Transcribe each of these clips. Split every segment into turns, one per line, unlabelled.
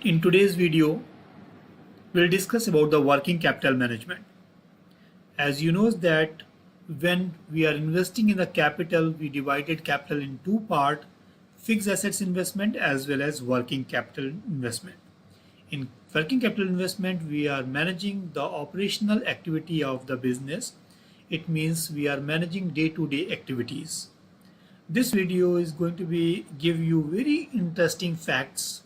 In today's video, we'll discuss about the working capital management. As you know that when we are investing in the capital, we divided capital in two parts, fixed assets investment as well as working capital investment. In working capital investment, we are managing the operational activity of the business. It means we are managing day-to-day activities. This video is going to give you very interesting facts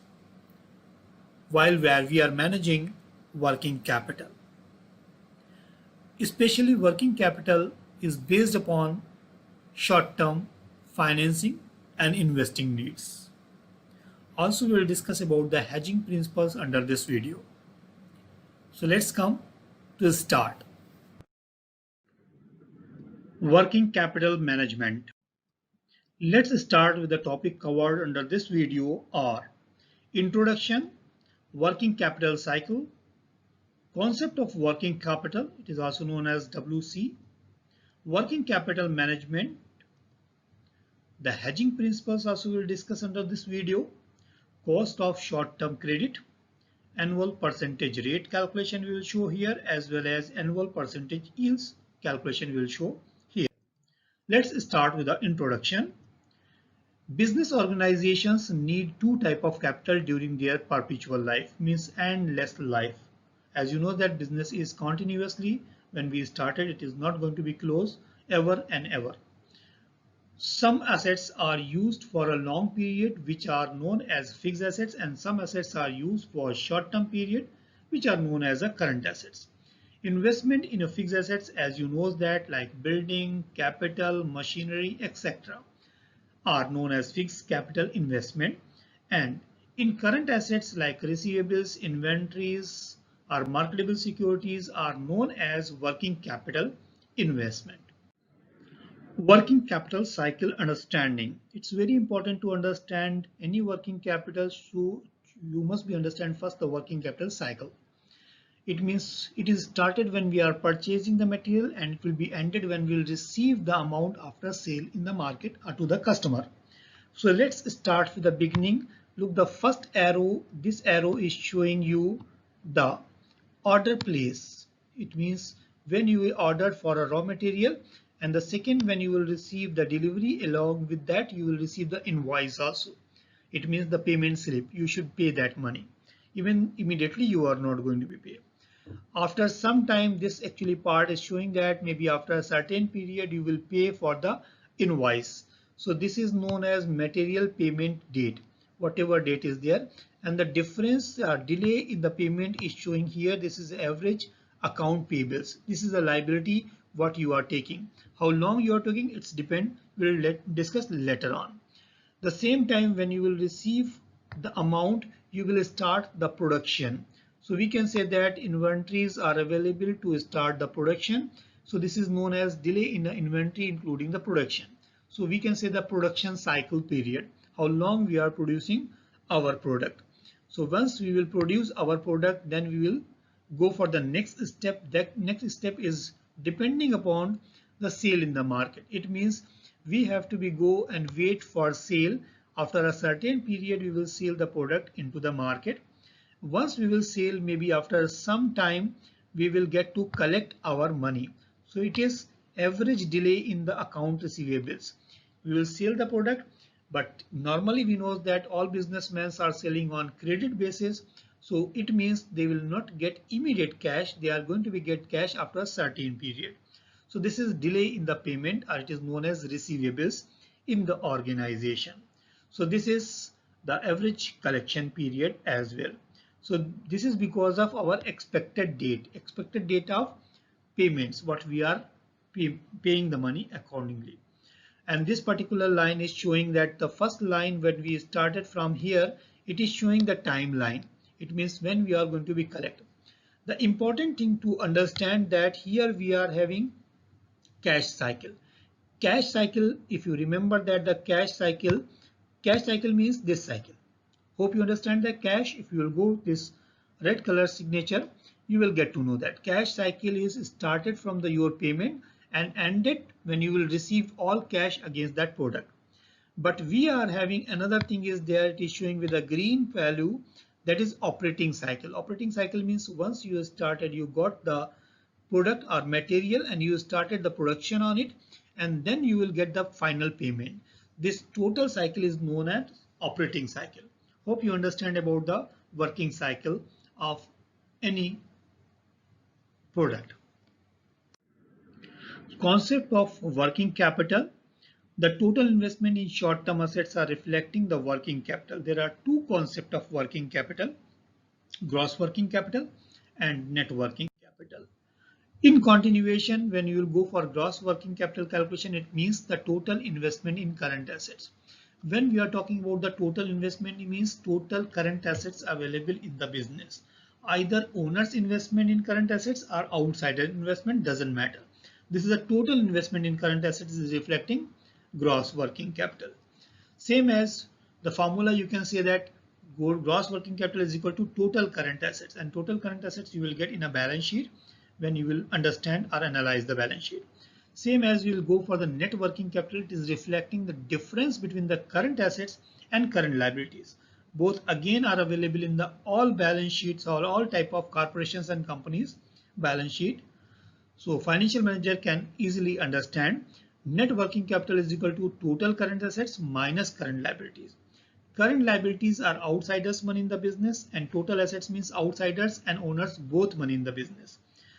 while we are managing working capital. Especially working capital is based upon short-term financing and investing needs. Also, we will discuss about the hedging principles under this video. So let's come to start. Working capital management. Let's start with the topic covered under this video are introduction, working capital cycle, concept of working capital, it is also known as WC, working capital management, the hedging principles also will discuss under this video, cost of short-term credit, annual percentage rate calculation we will show here as well as annual percentage yields calculation we will show here. Let's start with the introduction. Business organizations need two types of capital during their perpetual life, means endless life. As you know that business is continuously, when we started, it is not going to be closed ever and ever. Some assets are used for a long period, which are known as fixed assets, and some assets are used for short-term period, which are known as current assets. Investment in a fixed assets, as you know that, like building, capital, machinery, etc. are known as fixed capital investment, and in current assets like receivables, inventories, or marketable securities are known as working capital investment. Working capital cycle understanding. It's very important to understand any working capital, so you must understand first the working capital cycle. It means it is started when we are purchasing the material and it will be ended when we will receive the amount after sale in the market or to the customer. So let's start with the beginning. Look, the first arrow, this arrow is showing you the order place. It means when you ordered for a raw material, and the second when you will receive the delivery, along with that you will receive the invoice also. It means the payment slip. You should pay that money. Even immediately you are not going to be paid. After some time, this actually part is showing that maybe after a certain period you will pay for the invoice. So this is known as material payment date, whatever date is there, and the difference delay in the payment is showing here. This is average account payables. This is a liability what you are taking. How long you are taking, it's depend. We'll discuss later on. The same time when you will receive the amount, you will start the production. So we can say that inventories are available to start the production. So this is known as delay in the inventory including the production. So we can say the production cycle period, how long we are producing our product. So once we will produce our product, then we will go for the next step. That next step is depending upon the sale in the market. It means we have to go and wait for sale. After a certain period, we will sell the product into the market. Once we will sell, maybe after some time, we will get to collect our money. So it is average delay in the account receivables. We will sell the product, but normally we know that all businessmen are selling on credit basis. So it means they will not get immediate cash. They are going to get cash after a certain period. So this is delay in the payment, or it is known as receivables in the organization. So this is the average collection period as well. So this is because of our expected date of payments, what we are paying the money accordingly. And this particular line is showing that the first line when we started from here, it is showing the timeline. It means when we are going to be collected. The important thing to understand that here we are having cash cycle. Cash cycle, if you remember that the cash cycle means this cycle. Hope you understand that cash. If you will go this red color signature, you will get to know that cash cycle is started from your payment and ended when you will receive all cash against that product. But we are having another thing is there, it is showing with a green value That is operating cycle. Operating cycle means once you started, you got the product or material and you started the production on it, and then you will get the final payment. This total cycle is known as operating cycle. Hope you understand about the working cycle of any product. Concept of working capital. The total investment in short-term assets are reflecting the working capital. There are two concepts of working capital: gross working capital and net working capital. In continuation, when you will go for gross working capital calculation, it means the total investment in current assets. When we are talking about the total investment, it means total current assets available in the business. Either owner's investment in current assets or outsider investment, doesn't matter. This is a total investment in current assets is reflecting gross working capital. Same as the formula, you can say that gross working capital is equal to total current assets, and total current assets you will get in a balance sheet when you will understand or analyze the balance sheet. Same as we will go for the net working capital, it is reflecting the difference between the current assets and current liabilities. Both again are available in the all balance sheets or all type of corporations and companies balance sheet. So financial manager can easily understand net working capital is equal to total current assets minus current liabilities. Current liabilities are outsiders' money in the business, and total assets means outsiders and owners both money in the business.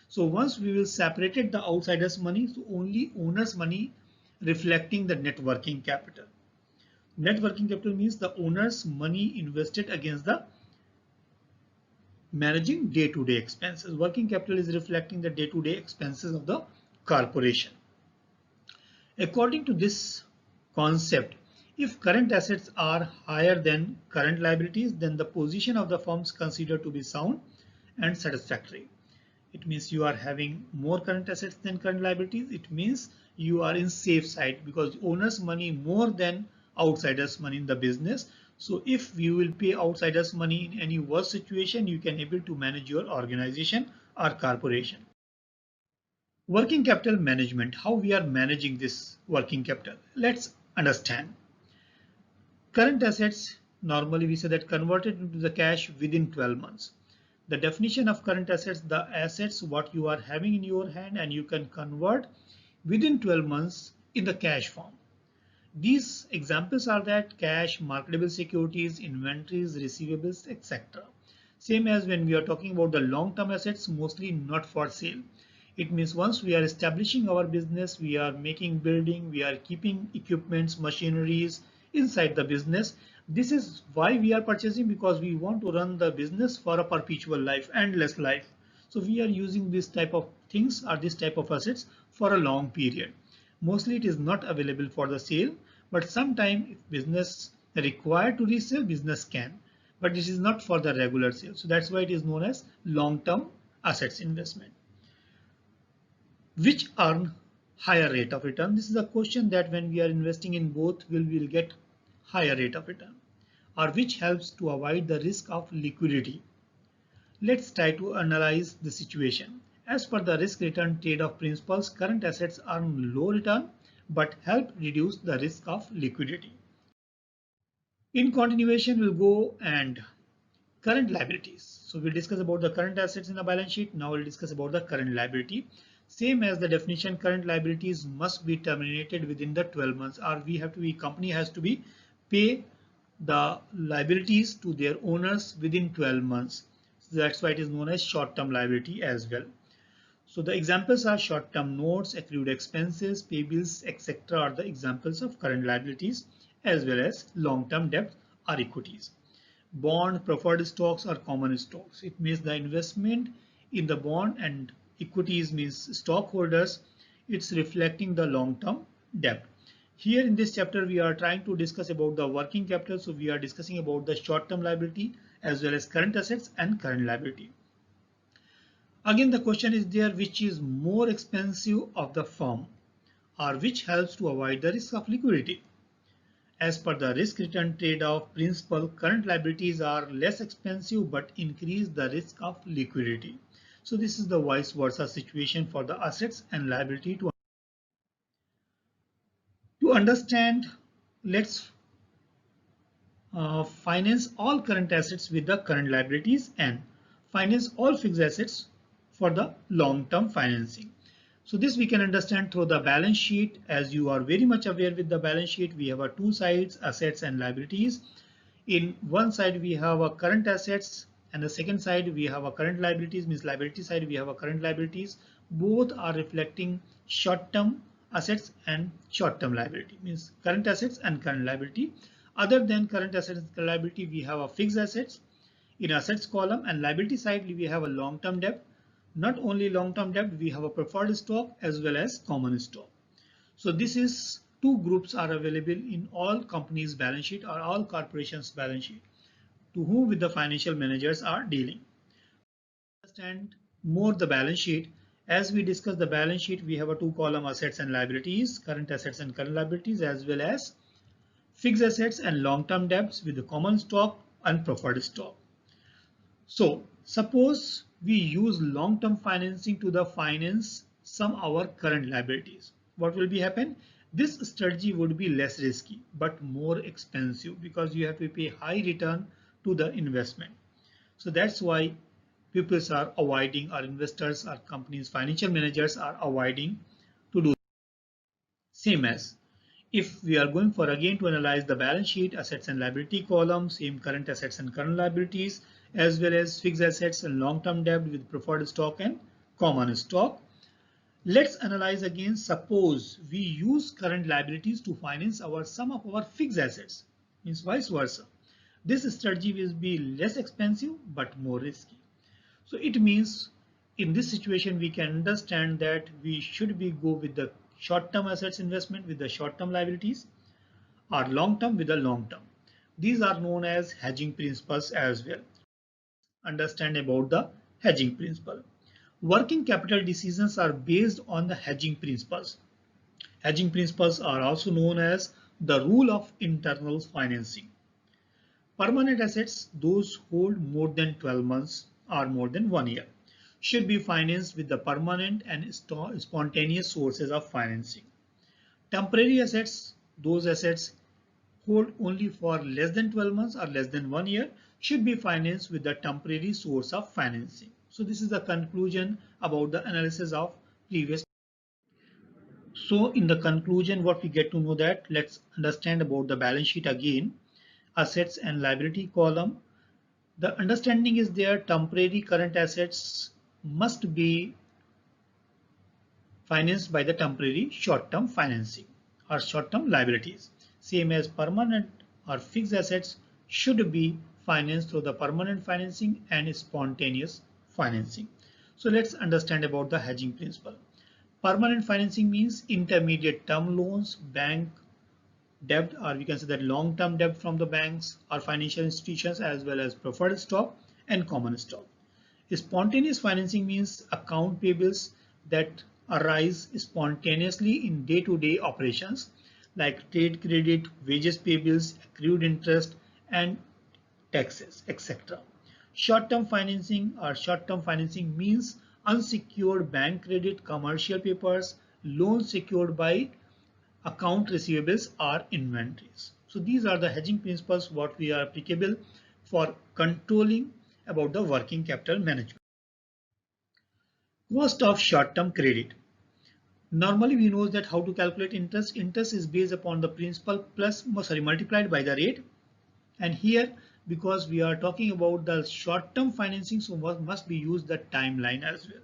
So once we will separate the outsiders' money, so only owners' money reflecting the net working capital. Net working capital means the owner's money invested against the managing day-to-day expenses. Working capital is reflecting the day-to-day expenses of the corporation. According to this concept, if current assets are higher than current liabilities, then the position of the firm is considered to be sound and satisfactory. It means you are having more current assets than current liabilities. It means you are in safe side because owner's money more than outsiders' money in the business. So if you will pay outsiders' money in any worse situation, you can able to manage your organization or corporation. Working capital management, how we are managing this working capital. Let's understand. Current assets, normally we say that converted into the cash within 12 months. The definition of current assets, the assets what you are having in your hand and you can convert within 12 months in the cash form. These examples are that cash, marketable securities, inventories, receivables, etc. Same as when we are talking about the long-term assets, mostly not for sale. It means once we are establishing our business, we are making building, we are keeping equipments, machineries inside the business. This is why we are purchasing, because we want to run the business for a perpetual life, endless life. So we are using this type of things or this type of assets for a long period. Mostly it is not available for the sale, but sometime if business required to resell, business can, but this is not for the regular sale. So that's why it is known as long-term assets investment. Which earn higher rate of return? This is a question that when we are investing in both, we will get higher rate of return, or which helps to avoid the risk of liquidity. Let's try to analyze the situation. As per the risk return trade-off principles, current assets earn low return but help reduce the risk of liquidity. In continuation, we'll go and current liabilities. So we'll discuss about the current assets in the balance sheet. Now we'll discuss about the current liability. Same as the definition, current liabilities must be terminated within the 12 months, or we have to be, company has to be pay the liabilities to their owners within 12 months. So that's why it is known as short-term liability as well. So the examples are short-term notes, accrued expenses, pay bills, etc. are the examples of current liabilities, as well as long-term debt or equities. Bond, preferred stocks or common stocks. It means the investment in the bond, and equities means stockholders. It's reflecting the long-term debt. Here in this chapter, we are trying to discuss about the working capital. So we are discussing about the short-term liability as well as current assets and current liability. Again, the question is there, which is more expensive of the firm, or which helps to avoid the risk of liquidity? As per the risk return trade-off principle, current liabilities are less expensive but increase the risk of liquidity. So this is the vice versa situation for the assets and liability. To understand, let's finance all current assets with the current liabilities and finance all fixed assets for the long-term financing. So this we can understand through the balance sheet. As you are very much aware with the balance sheet, we have two sides, assets and liabilities. In one side we have a current assets and the second side we have a current liabilities, means liability side we have a current liabilities. Both are reflecting short-term assets and short-term liability, means current assets and current liability. Other than current assets and liability, we have a fixed assets in assets column, and liability side we have a long-term debt. Not only long-term debt, we have a preferred stock as well as common stock. So this is two groups are available in all companies' balance sheet or all corporations' balance sheet to whom with the financial managers are dealing. Understand more the balance sheet. As we discuss the balance sheet, we have a two column assets and liabilities, current assets and current liabilities, as well as fixed assets and long-term debts with the common stock and preferred stock. So suppose we use long-term financing to the finance some our current liabilities. What will be happen? This strategy would be less risky but more expensive because you have to pay high return to the investment. So that's why people are avoiding, or investors or companies, financial managers are avoiding to do. Same as if we are going for again to analyze the balance sheet, assets and liability column, same current assets and current liabilities, as well as fixed assets and long-term debt with preferred stock and common stock. Let's analyze again. Suppose we use current liabilities to finance some of our fixed assets, means vice versa. This strategy will be less expensive but more risky. So it means in this situation we can understand that we should be go with the short-term assets investment with the short-term liabilities or long-term with the long-term. These are known as hedging principles as well. Understand about the hedging principle. Working capital decisions are based on the hedging principles. Hedging principles are also known as the rule of internal financing. Permanent assets, those hold more than 12 months or more than 1 year, should be financed with the permanent and spontaneous sources of financing. Temporary assets, those assets hold only for less than 12 months or less than 1 year, should be financed with the temporary source of financing. So this is the conclusion about the analysis of previous. So in the conclusion, what we get to know that, let's understand about the balance sheet again. Assets and liability column. The understanding is there, temporary current assets must be financed by the temporary short-term financing or short-term liabilities. Same as permanent or fixed assets should be financed through the permanent financing and spontaneous financing. So let's understand about the hedging principle. Permanent financing means intermediate term loans, bank debt, or we can say that long-term debt from the banks or financial institutions, as well as preferred stock and common stock. Spontaneous financing means account payables that arise spontaneously in day-to-day operations like trade credit, wages payables, accrued interest, and taxes, etc. Short-term financing means unsecured bank credit, commercial papers, loans secured by account receivables or inventories. So these are the hedging principles what we are applicable for controlling about the working capital management. Cost of short-term credit. Normally we know that how to calculate interest. Interest is based upon the principal multiplied by the rate. And here, because we are talking about the short-term financing, so must be used the timeline as well.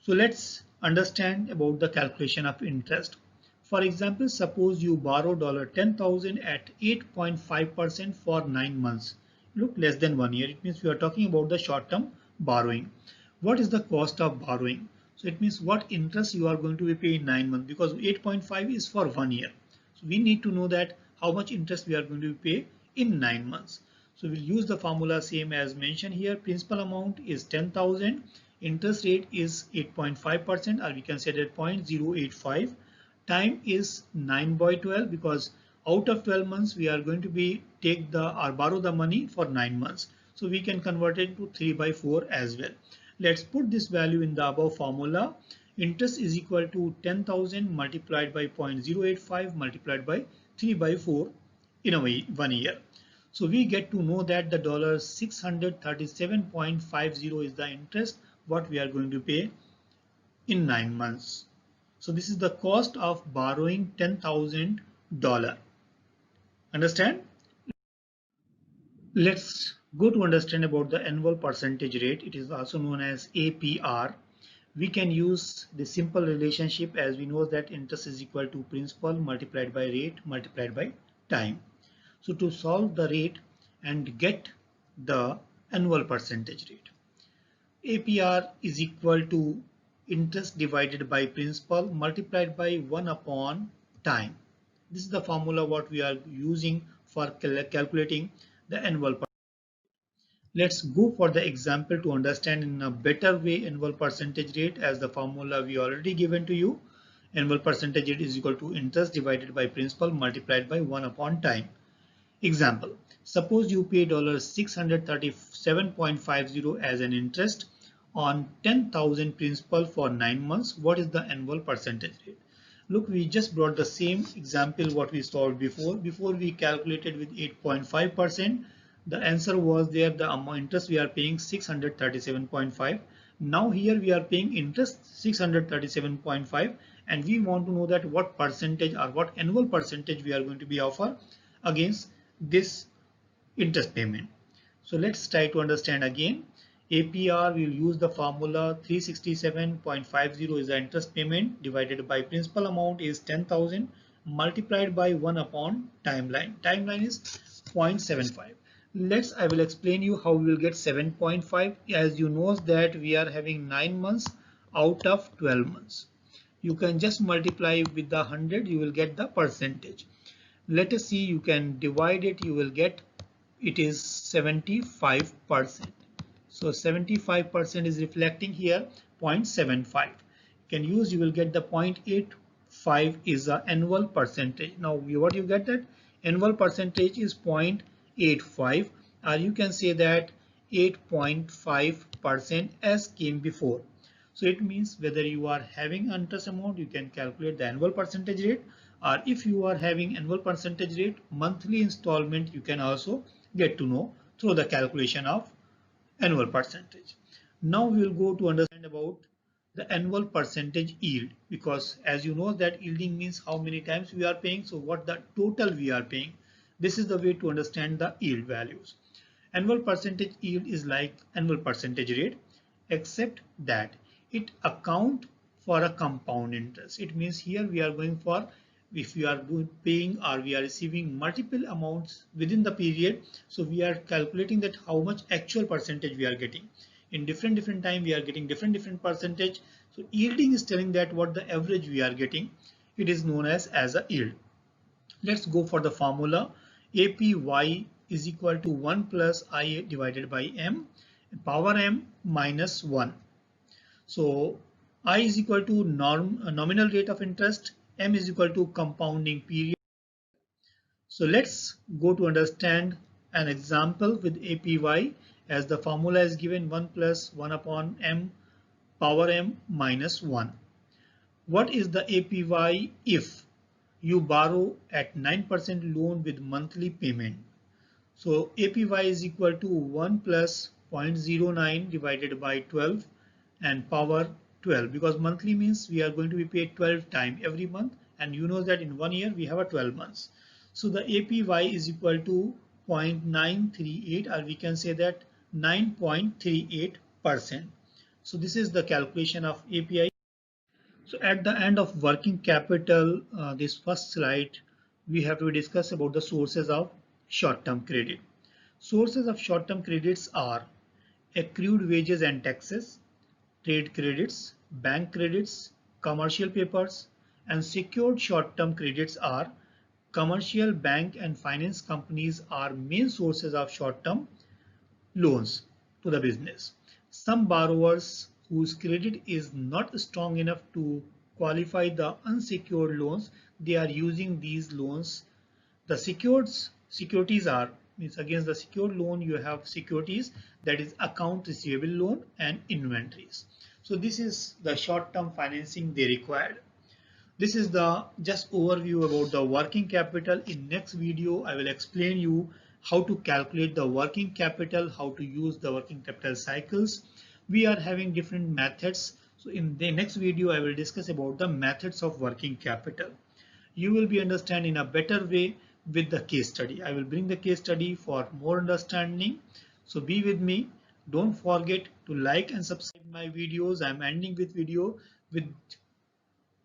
So let's understand about the calculation of interest. For example, suppose you borrow $10,000 at 8.5% for 9 months. Look, less than 1 year. It means we are talking about the short-term borrowing. What is the cost of borrowing? So it means what interest you are going to be paying in 9 months, because 8.5 is for 1 year. So we need to know that how much interest we are going to pay in 9 months. So we'll use the formula same as mentioned here. Principal amount is 10,000. Interest rate is 8.5%, or we can say that 0.085. Time is 9/12, because out of 12 months we are going to be borrow the money for 9 months. So we can convert it to 3/4 as well. Let's put this value in the above formula. Interest is equal to 10,000 multiplied by 0.085 multiplied by 3/4 in 1 year. So we get to know that the $637.50 is the interest what we are going to pay in 9 months. So this is the cost of borrowing $10,000. Understand? Let's go to understand about the annual percentage rate. It is also known as APR. We can use the simple relationship as we know that interest is equal to principal multiplied by rate multiplied by time. So to solve the rate and get the annual percentage rate, APR is equal to interest divided by principal multiplied by 1 upon time. This is the formula what we are using for calculating the annual percentage. Let's go for the example to understand in a better way annual percentage rate as the formula we already given to you. Annual percentage rate is equal to interest divided by principal multiplied by 1 upon time. Example, suppose you pay $637.50 as an interest on 10,000 principal for 9 months. What is the annual percentage rate? Look, we just brought the same example what we solved before. Before we calculated with 8.5%. The answer was there, the amount interest we are paying 637.5. Now here we are paying interest 637.5 and we want to know that what percentage or what annual percentage we are going to be offer against this interest payment. So let's try to understand again. APR will use the formula 367.50 is the interest payment divided by principal amount is 10,000 multiplied by 1 upon timeline. Timeline is 0.75. I will explain you how we will get 7.5. As you know that we are having 9 months out of 12 months. You can just multiply with the 100, you will get the percentage. Let us see, you can divide it, you will get it is 75%. So 75% is reflecting here 0.75. Can use, you will get the 0.85 is the annual percentage. Now what you get that annual percentage is 0.85 or you can say that 8.5% as came before. So it means whether you are having interest amount, you can calculate the annual percentage rate, or if you are having annual percentage rate, monthly installment, you can also get to know through the calculation of annual percentage. Now we will go to understand about the annual percentage yield, because as you know that yielding means how many times we are paying, so what the total we are paying. This is the way to understand the yield values. Annual percentage yield is like annual percentage rate, except that it account for a compound interest. It means here we are going for if we are paying or we are receiving multiple amounts within the period. So we are calculating that how much actual percentage we are getting. In different time we are getting different percentage. So yielding is telling that what the average we are getting. It is known as a yield. Let's go for the formula. APY is equal to 1 plus I divided by M power M minus 1. So I is equal to nominal rate of interest, M is equal to compounding period. So let's go to understand an example with APY as the formula is given 1 plus 1 upon M power M minus 1. What is the APY if you borrow at 9% loan with monthly payment? So APY is equal to 1 plus 0.09 divided by 12 and power 12, because monthly means we are going to be paid 12 times every month, and you know that in 1 year we have a 12 months. So the APY is equal to 0.938, or we can say that 9.38%. So this is the calculation of APY. So at the end of working capital, this first slide, we have to discuss about the sources of short-term credit. Sources of short-term credits are accrued wages and taxes, trade credits, bank credits, commercial papers, and secured short-term credits are commercial bank and finance companies are main sources of short-term loans to the business. Some borrowers whose credit is not strong enough to qualify the unsecured loans, they are using these loans. The securities are means against the secured loan you have securities, that is account receivable loan and inventories. So this is the short-term financing they required. This is the just overview about the working capital. In next video I will explain you how to calculate the working capital, how to use the working capital cycles. We are having different methods. So in the next video, I will discuss about the methods of working capital. You will be understand in a better way with the case study. I will bring the case study for more understanding. So be with me. Don't forget to like and subscribe my videos. I'm ending with video with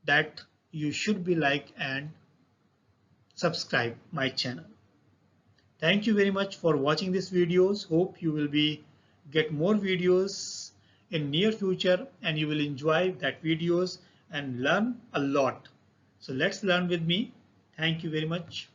that you should be like and subscribe my channel. Thank you very much for watching these videos. Hope you will be get more videos in near future and you will enjoy that videos and learn a lot. So let's learn with me. Thank you very much.